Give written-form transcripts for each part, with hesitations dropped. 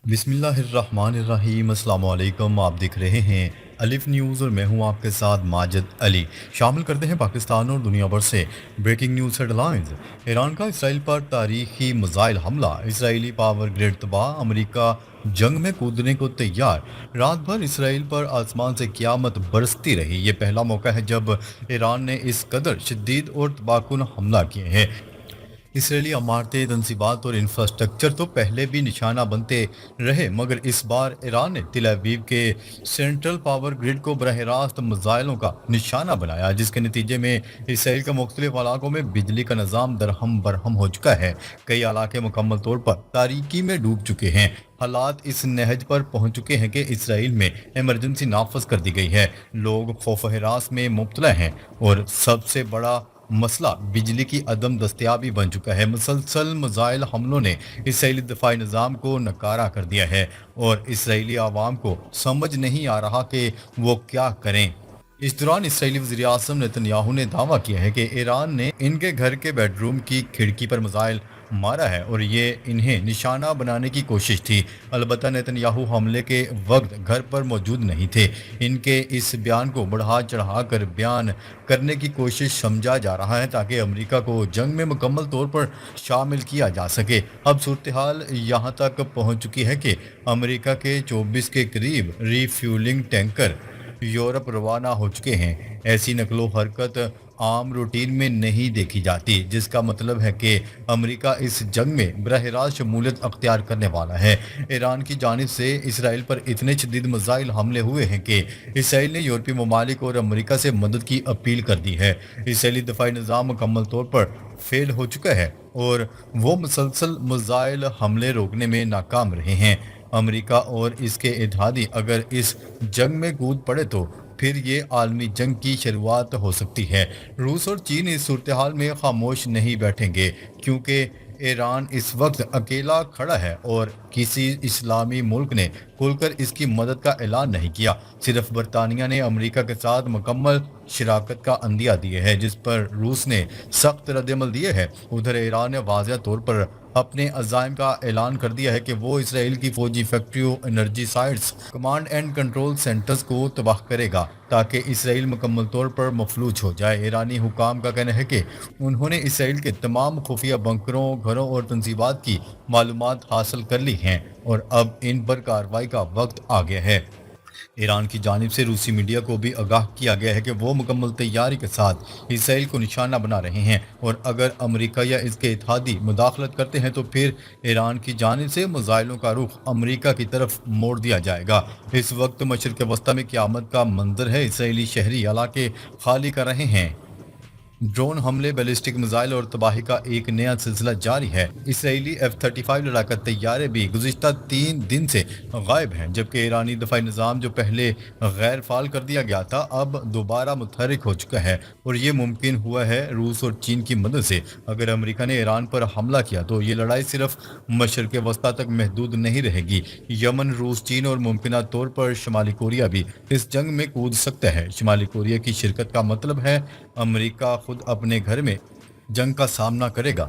بسم اللہ الرحمن الرحیم، السلام علیکم۔ آپ دیکھ رہے ہیں الف نیوز اور میں ہوں آپ کے ساتھ ماجد علی۔ شامل کرتے ہیں پاکستان اور دنیا بھر سے breaking news headlines. Iran کا اسرائیل پر تاریخی میزائل حملہ، اسرائیلی پاور گرڈ تباہ، امریکہ جنگ میں کودنے کو تیار۔ رات بھر اسرائیل پر آسمان سے قیامت برستی رہی۔ یہ پہلا موقع ہے جب ایران نے اس قدر شدید اور تباہ کن حملہ کیے ہیں۔ اسرائیلی عمارتیں، تنصیبات اور انفراسٹرکچر تو پہلے بھی نشانہ بنتے رہے، مگر اس بار ایران نے تل ابیب کے سینٹرل پاور گرڈ کو براہ راست میزائلوں کا نشانہ بنایا، جس کے نتیجے میں اسرائیل کے مختلف علاقوں میں بجلی کا نظام درہم برہم ہو چکا ہے۔ کئی علاقے مکمل طور پر تاریکی میں ڈوب چکے ہیں۔ حالات اس نہج پر پہنچ چکے ہیں کہ اسرائیل میں ایمرجنسی نافذ کر دی گئی ہے۔ لوگ خوف و ہراس میں مبتلا ہیں اور سب سے بڑا مسئلہ بجلی کی عدم دستیابی بن چکا ہے۔ مسلسل میزائل حملوں نے اسرائیلی دفاعی نظام کو ناکارہ کر دیا ہے اور اسرائیلی عوام کو سمجھ نہیں آ رہا کہ وہ کیا کریں۔ اس دوران اسرائیلی وزیر اعظم نیتن یاہو نے دعویٰ کیا ہے کہ ایران نے ان کے گھر کے بیڈ روم کی کھڑکی پر میزائل مارا ہے اور یہ انہیں نشانہ بنانے کی کوشش تھی۔ البتہ نیتن یاہو حملے کے وقت گھر پر موجود نہیں تھے۔ ان کے اس بیان کو بڑھا چڑھا کر بیان کرنے کی کوشش سمجھا جا رہا ہے تاکہ امریکہ کو جنگ میں مکمل طور پر شامل کیا جا سکے۔ اب صورتحال یہاں تک پہنچ چکی ہے کہ امریکہ کے 24 کے قریب ری فیولنگ ٹینکر یورپ روانہ ہو چکے ہیں۔ ایسی نقل و حرکت عام روٹین میں نہیں دیکھی جاتی، جس کا مطلب ہے کہ امریکہ اس جنگ میں براہ راست شمولیت اختیار کرنے والا ہے۔ ایران کی جانب سے اسرائیل پر اتنے شدید میزائل حملے ہوئے ہیں کہ اسرائیل نے یورپی ممالک اور امریکہ سے مدد کی اپیل کر دی ہے۔ اسرائیلی دفاعی نظام مکمل طور پر فیل ہو چکا ہے اور وہ مسلسل میزائل حملے روکنے میں ناکام رہے ہیں۔ امریکہ اور اس کے اتحادی اگر اس جنگ میں کود پڑے تو پھر یہ عالمی جنگ کی شروعات ہو سکتی ہے۔ روس اور چین اس صورتحال میں خاموش نہیں بیٹھیں گے، کیونکہ ایران اس وقت اکیلا کھڑا ہے اور کسی اسلامی ملک نے کھل کر اس کی مدد کا اعلان نہیں کیا۔ صرف برطانیہ نے امریکہ کے ساتھ مکمل شراکت کا عندیہ دیا ہے، جس پر روس نے سخت رد عمل دیا ہے۔ ادھر ایران نے واضح طور پر اپنے عزائم کا اعلان کر دیا ہے کہ وہ اسرائیل کی فوجی فیکٹریوں، energy sites, command and control centres کو تباہ کرے گا تاکہ اسرائیل مکمل طور پر مفلوج ہو جائے۔ ایرانی حکام کا کہنا ہے کہ انہوں نے اسرائیل کے تمام خفیہ بنکروں، گھروں اور تنصیبات کی معلومات حاصل کر لی ہیں اور اب ان پر کارروائی کا وقت آ گیا ہے۔ ایران کی جانب سے روسی میڈیا کو بھی آگاہ کیا گیا ہے کہ وہ مکمل تیاری کے ساتھ اسرائیل کو نشانہ بنا رہے ہیں اور اگر امریکہ یا اس کے اتحادی مداخلت کرتے ہیں تو پھر ایران کی جانب سے میزائلوں کا رخ امریکہ کی طرف موڑ دیا جائے گا۔ اس وقت مشرق وسطی میں قیامت کا منظر ہے۔ اسرائیلی شہری علاقے خالی کر رہے ہیں۔ ڈرون حملے، بیلسٹک میزائل اور تباہی کا ایک نیا سلسلہ جاری ہے۔ اسرائیلی F-35 لڑاکا طیارے بھی گزشتہ 3 دن سے غائب ہیں، جبکہ ایرانی دفاعی نظام جو پہلے غیر فعال کر دیا گیا تھا اب دوبارہ متحرک ہو چکا ہے اور یہ ممکن ہوا ہے روس اور چین کی مدد سے۔ اگر امریکہ نے ایران پر حملہ کیا تو یہ لڑائی صرف مشرق وسطی تک محدود نہیں رہے گی۔ یمن، روس، چین اور ممکنہ طور پر شمالی کوریا بھی اس جنگ میں کود سکتا ہے۔ شمالی کوریا کی شرکت کا مطلب ہے امریکہ خود اپنے گھر میں جنگ کا سامنا کرے گا۔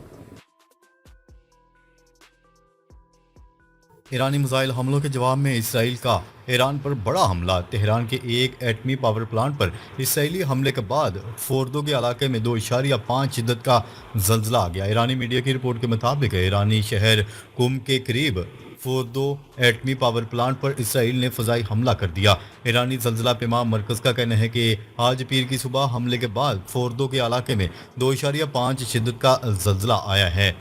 ایرانی میزائل حملوں کے جواب میں اسرائیل کا ایران پر بڑا حملہ۔ تہران کے ایک ایٹمی پاور پلانٹ پر اسرائیلی حملے کے بعد فوردو کے علاقے میں 2.5 شدت کا زلزلہ آ گیا۔ ایرانی میڈیا کی رپورٹ کے مطابق ایرانی شہر قم کے قریب فوردو ایٹمی پاور پلانٹ پر اسرائیل نے فضائی حملہ کر دیا۔ ایرانی زلزلہ پیما مرکز کا کہنا ہے کہ آج پیر کی صبح حملے کے بعد فوردو کے علاقے میں 2.5 شدت کا زلزلہ آیا ہے۔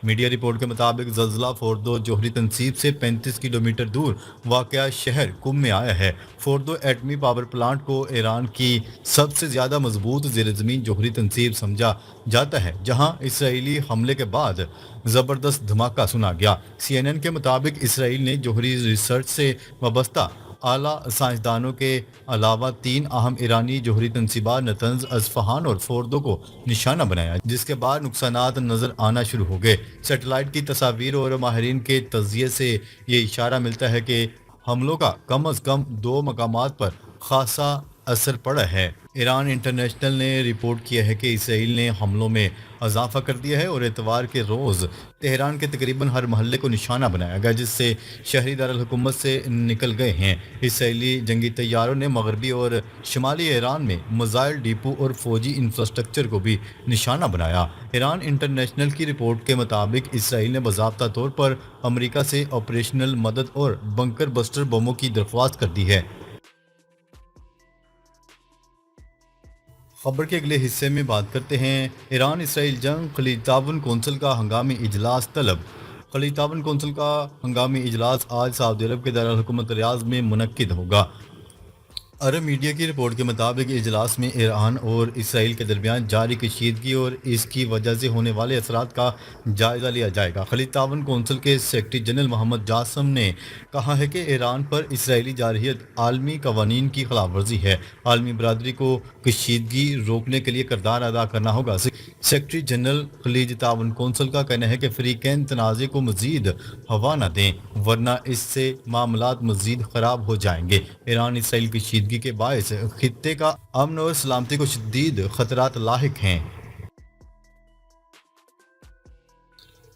میڈیا رپورٹ کے مطابق زلزلہ فوردو جوہری تنصیب سے 35 کلومیٹر دور واقع شہر قم میں آیا ہے۔ فوردو ایٹمی پاور پلانٹ کو ایران کی سب سے زیادہ مضبوط زیر زمین جوہری تنصیب سمجھا جاتا ہے، جہاں اسرائیلی حملے کے بعد زبردست دھماکہ سنا گیا۔ CNN کے مطابق اسرائیل نے جوہری ریسرچ سے وابستہ اعلیٰ سائنسدانوں کے علاوہ 3 اہم ایرانی جوہری تنصیبات نتنز، اصفہان اور فوردو کو نشانہ بنایا، جس کے بعد نقصانات نظر آنا شروع ہو گئے۔ سیٹلائٹ کی تصاویر اور ماہرین کے تجزیے سے یہ اشارہ ملتا ہے کہ حملوں کا کم از کم 2 مقامات پر خاصا اثر پڑا ہے۔ ایران انٹرنیشنل نے رپورٹ کیا ہے کہ اسرائیل نے حملوں میں اضافہ کر دیا ہے اور اتوار کے روز تہران کے تقریباً ہر محلے کو نشانہ بنایا گیا، جس سے شہری دارالحکومت سے نکل گئے ہیں۔ اسرائیلی جنگی طیاروں نے مغربی اور شمالی ایران میں میزائل ڈپو اور فوجی انفراسٹرکچر کو بھی نشانہ بنایا۔ ایران انٹرنیشنل کی رپورٹ کے مطابق اسرائیل نے باضابطہ طور پر امریکہ سے آپریشنل مدد اور بنکر بسٹر بموں کی درخواست کر دی ہے۔ خبر کے اگلے حصے میں بات کرتے ہیں ایران اسرائیل جنگ، خلیج تعاون کونسل کا ہنگامی اجلاس طلب۔ خلیج تعاون کونسل کا ہنگامی اجلاس آج سعودی عرب کے دارالحکومت ریاض میں منعقد ہوگا۔ عرب میڈیا کی رپورٹ کے مطابق اجلاس میں ایران اور اسرائیل کے درمیان جاری کشیدگی اور اس کی وجہ سے ہونے والے اثرات کا جائزہ لیا جائے گا۔ خلیج تعاون کونسل کے سیکرٹری جنرل محمد جاسم نے کہا ہے کہ ایران پر اسرائیلی جارحیت عالمی قوانین کی خلاف ورزی ہے۔ عالمی برادری کو کشیدگی روکنے کے لیے کردار ادا کرنا ہوگا۔ سیکرٹری جنرل خلیج تعاون کونسل کا کہنا ہے کہ فریقین تنازع کو مزید ہوا نہ دیں، ورنہ اس سے معاملات مزید خراب ہو جائیں گے۔ ایران اسرائیل کشیدگی کے باعث خطے کا امن اور سلامتی کو شدید خطرات لاحق ہیں۔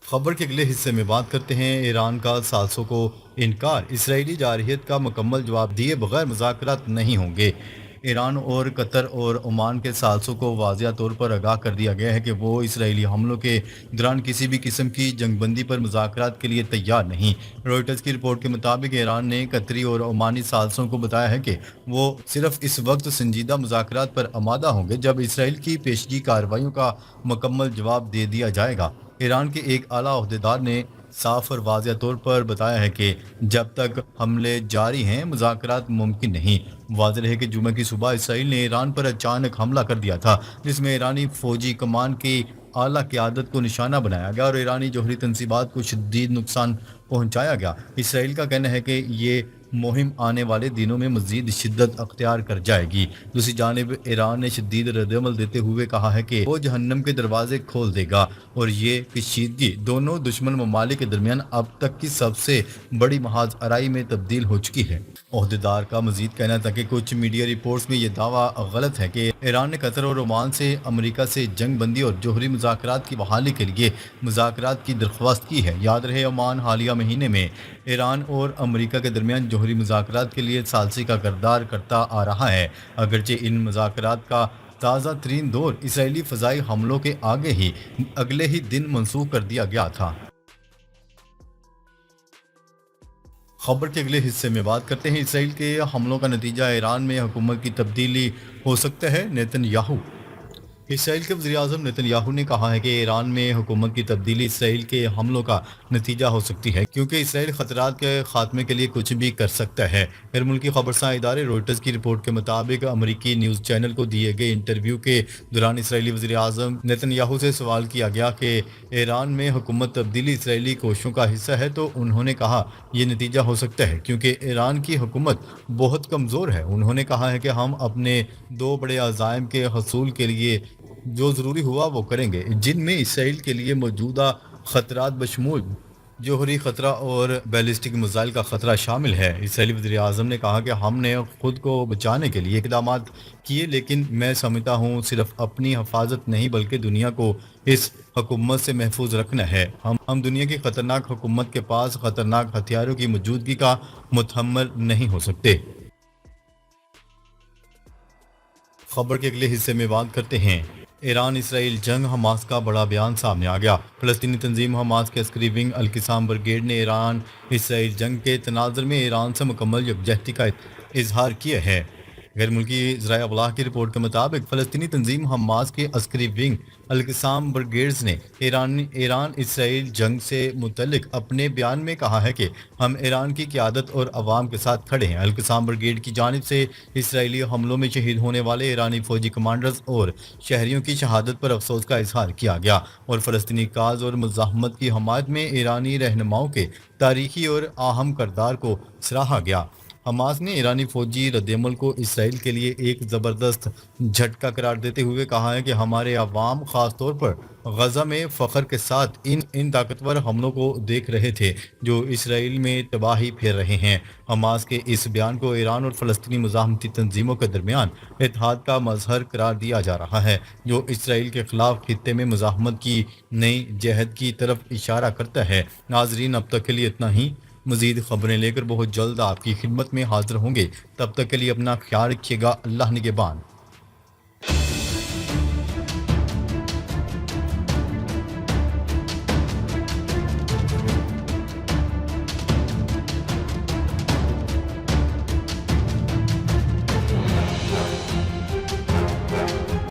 خبر کے اگلے حصے میں بات کرتے ہیں ایران کا سالسوں کو انکار، اسرائیلی جارحیت کا مکمل جواب دیے بغیر مذاکرات نہیں ہوں گے۔ ایران اور قطر اور عمان کے سالسوں کو واضح طور پر آگاہ کر دیا گیا ہے کہ وہ اسرائیلی حملوں کے دوران کسی بھی قسم کی جنگ بندی پر مذاکرات کے لیے تیار نہیں۔ روئٹرز کی رپورٹ کے مطابق ایران نے قطری اور عمانی سالسوں کو بتایا ہے کہ وہ صرف اس وقت سنجیدہ مذاکرات پر آمادہ ہوں گے جب اسرائیل کی پیشگی کارروائیوں کا مکمل جواب دے دیا جائے گا۔ ایران کے ایک اعلیٰ عہدیدار نے صاف اور واضح طور پر بتایا ہے کہ جب تک حملے جاری ہیں مذاکرات ممکن نہیں۔ واضح ہے کہ جمعہ کی صبح اسرائیل نے ایران پر اچانک حملہ کر دیا تھا، جس میں ایرانی فوجی کمان کی اعلیٰ قیادت کو نشانہ بنایا گیا اور ایرانی جوہری تنصیبات کو شدید نقصان پہنچایا گیا۔ اسرائیل کا کہنا ہے کہ یہ مہم آنے والے دنوں میں مزید شدت اختیار کر جائے گی۔ دوسری جانب ایران نے شدید ردعمل دیتے ہوئے کہا ہے کہ وہ جہنم کے دروازے کھول دے گا اور یہ کشیدگی دونوں دشمن ممالک کے درمیان اب تک کی سب سے بڑی محاذ آرائی میں تبدیل ہو چکی ہے۔ عہدیدار کا مزید کہنا تھا کہ کچھ میڈیا رپورٹس میں یہ دعویٰ غلط ہے کہ ایران نے قطر اور عمان سے امریکہ سے جنگ بندی اور جوہری مذاکرات کی بحالی کے لیے مذاکرات کی درخواست کی ہے۔ یاد رہے عمان حالیہ مہینے میں ایران اور امریکہ کے درمیان جوہری مذاکرات کے لیے ثالثی کا کردار کرتا آ رہا ہے، اگرچہ ان مذاکرات کا تازہ ترین دور اسرائیلی فضائی حملوں کے اگلے ہی دن منسوخ کر دیا گیا تھا۔ خبر کے اگلے حصے میں بات کرتے ہیں اسرائیل کے حملوں کا نتیجہ ایران میں حکومت کی تبدیلی ہو سکتا ہے، نیتن یاہو۔ اسرائیل کے وزیر اعظم نیتن یاہو نے کہا ہے کہ ایران میں حکومت کی تبدیلی اسرائیل کے حملوں کا نتیجہ ہو سکتی ہے، کیونکہ اسرائیل خطرات کے خاتمے کے لیے کچھ بھی کر سکتا ہے۔ غیر ملکی خبرساں ادارے روئٹرز کی رپورٹ کے مطابق امریکی نیوز چینل کو دیے گئے انٹرویو کے دوران اسرائیلی وزیر اعظم نیتن یاہو سے سوال کیا گیا کہ ایران میں حکومت تبدیلی اسرائیلی کوششوں کا حصہ ہے تو انہوں نے کہا یہ نتیجہ ہو سکتا ہے کیونکہ ایران کی حکومت بہت کمزور ہے۔ انہوں نے کہا ہے کہ ہم اپنے دو بڑے عزائم کے حصول کے لیے جو ضروری ہوا وہ کریں گے، جن میں اسرائیل کے لیے موجودہ خطرات بشمول جوہری خطرہ اور بیلسٹک میزائل کا خطرہ شامل ہے۔ اسرائیلی وزیر اعظم نے کہا کہ ہم نے خود کو بچانے کے لیے اقدامات کیے، لیکن میں سمجھتا ہوں صرف اپنی حفاظت نہیں بلکہ دنیا کو اس حکومت سے محفوظ رکھنا ہے۔ ہم دنیا کی خطرناک حکومت کے پاس خطرناک ہتھیاروں کی موجودگی کا متحمل نہیں ہو سکتے۔ خبر کے اگلے حصے میں بات کرتے ہیں ایران اسرائیل جنگ، حماس کا بڑا بیان سامنے آ گیا۔ فلسطینی تنظیم حماس کے عسکری ونگ القسام بریگیڈ نے ایران اسرائیل جنگ کے تناظر میں ایران سے مکمل یکجہتی کا اظہار کیا ہے۔ غیر ملکی ذرائع ابلاغ کی رپورٹ کے مطابق فلسطینی تنظیم حماس کے عسکری ونگ القسام بریگیڈز نے ایران اسرائیل جنگ سے متعلق اپنے بیان میں کہا ہے کہ ہم ایران کی قیادت اور عوام کے ساتھ کھڑے ہیں۔ القسام بریگیڈ کی جانب سے اسرائیلی حملوں میں شہید ہونے والے ایرانی فوجی کمانڈرز اور شہریوں کی شہادت پر افسوس کا اظہار کیا گیا اور فلسطینی کاز اور مزاحمت کی حمایت میں ایرانی رہنماؤں کے تاریخی اور اہم کردار کو سراہا گیا۔ حماس نے ایرانی فوجی رد عمل کو اسرائیل کے لیے ایک زبردست جھٹکا قرار دیتے ہوئے کہا ہے کہ ہمارے عوام خاص طور پر غزہ میں فخر کے ساتھ ان طاقتور حملوں کو دیکھ رہے تھے جو اسرائیل میں تباہی پھیر رہے ہیں۔ حماس کے اس بیان کو ایران اور فلسطینی مزاحمتی تنظیموں کے درمیان اتحاد کا مظہر قرار دیا جا رہا ہے جو اسرائیل کے خلاف خطے میں مزاحمت کی نئی جہد کی طرف اشارہ کرتا ہے۔ ناظرین، اب تک کے لیے اتنا ہی۔ مزید خبریں لے کر بہت جلد آپ کی خدمت میں حاضر ہوں گے۔ تب تک کے لیے اپنا خیال رکھیے گا۔ اللہ نگہبان۔